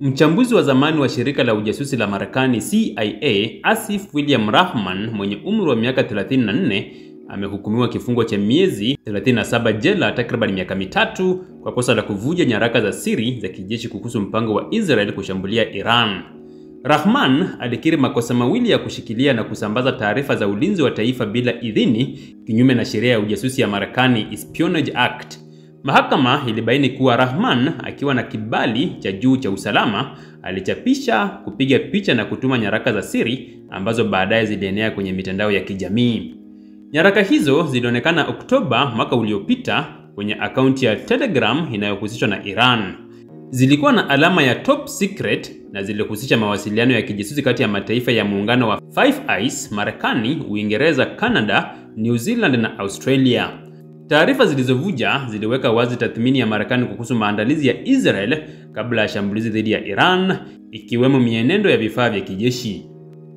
Mchambuzi wa zamani wa shirika la ujasusi la Marekani CIA, Asif William Rahman, mwenye umri wa miaka 34, amehukumiwa kifungo cha miezi 37 jela, takriban miaka mitatu, kwa kosa la kuvuja nyaraka za siri za kijeshi kuhusu mpango wa Israel kushambulia Iran. Rahman alikiri makosa mawili ya kushikilia na kusambaza taarifa za ulinzi wa taifa bila idhini, kinyume na sheria ya ujasusi ya Marekani, Espionage Act. Mahakama ilibaini kuwa Rahman, akiwa na kibali cha juu cha usalama, alichapisha, kupiga picha na kutuma nyaraka za siri ambazo baadaye zilienea kwenye mitandao ya kijamii. Nyaraka hizo zilionekana Oktoba mwaka uliopita kwenye akaunti ya Telegram inayohusishwa na Iran. Zilikuwa na alama ya top secret na zilihusisha mawasiliano ya kijasusi kati ya mataifa ya muungano wa Five Eyes, Marekani, Uingereza, Canada, New Zealand na Australia. Taarifa zilizovuja ziliweka wazi tathmini ya Marekani kuhusu maandalizi ya Israel kabla ya shambulizi dhidi ya Iran, ikiwemo mienendo ya vifaa vya kijeshi.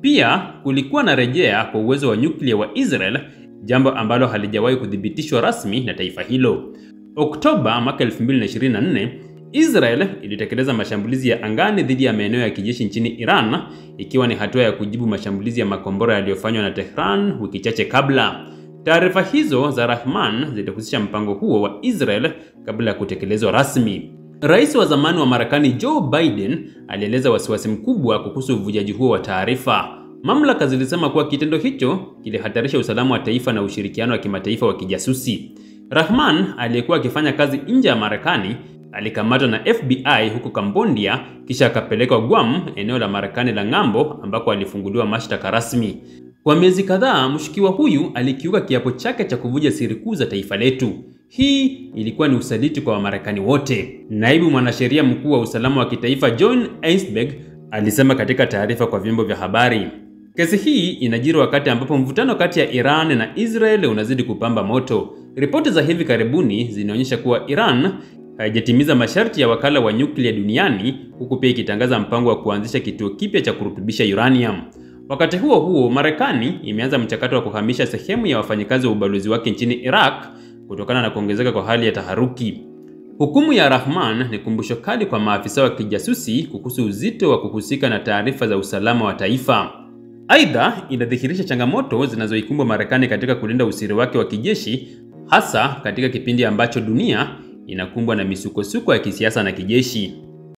Pia kulikuwa na rejea kwa uwezo wa nyuklia wa Israel, jambo ambalo halijawahi kuthibitishwa rasmi na taifa hilo. Oktoba mwaka 2024, Israel ilitekeleza mashambulizi ya angani dhidi ya maeneo ya kijeshi nchini Iran, ikiwa ni hatua ya kujibu mashambulizi ya makombora yaliyofanywa na Tehran wiki chache kabla. Taarifa hizo za Rahman zilihusisha mpango huo wa Israel kabla ya kutekelezwa rasmi. Rais wa zamani wa Marekani Joe Biden alieleza wasiwasi mkubwa kuhusu uvujaji huo wa taarifa. Mamlaka zilisema kuwa kitendo hicho kilihatarisha usalama wa taifa na ushirikiano wa kimataifa wa kijasusi. Rahman, aliyekuwa akifanya kazi nje ya Marekani, alikamatwa na FBI huko Cambodia kisha akapelekwa Guam, eneo la Marekani la ng'ambo, ambako alifunguliwa mashtaka rasmi. Kwa miezi kadhaa, mshukiwa huyu alikiuka kiapo chake cha kuvuja siri kuu za taifa letu. Hii ilikuwa ni usaliti kwa Wamarekani wote. Naibu mwanasheria mkuu wa usalama wa kitaifa John Ellsberg alisema katika taarifa kwa vyombo vya habari. Kesi hii inajiri wakati ambapo mvutano kati ya Iran na Israel unazidi kupamba moto. Ripoti za hivi karibuni zinaonyesha kuwa Iran haijatimiza masharti ya wakala wa nyuklia duniani, huku pia ikitangaza mpango wa kuanzisha kituo kipya cha kurutubisha uranium. Wakati huo huo, Marekani imeanza mchakato wa kuhamisha sehemu ya wafanyakazi wa ubalozi wake nchini Iraq kutokana na kuongezeka kwa hali ya taharuki. Hukumu ya Rahman ni kumbusho kali kwa maafisa wa kijasusi kuhusu uzito wa kuhusika na taarifa za usalama wa taifa. Aidha, inadhihirisha changamoto zinazoikumba Marekani katika kulinda usiri wake wa kijeshi, hasa katika kipindi ambacho dunia inakumbwa na misukosuko ya kisiasa na kijeshi.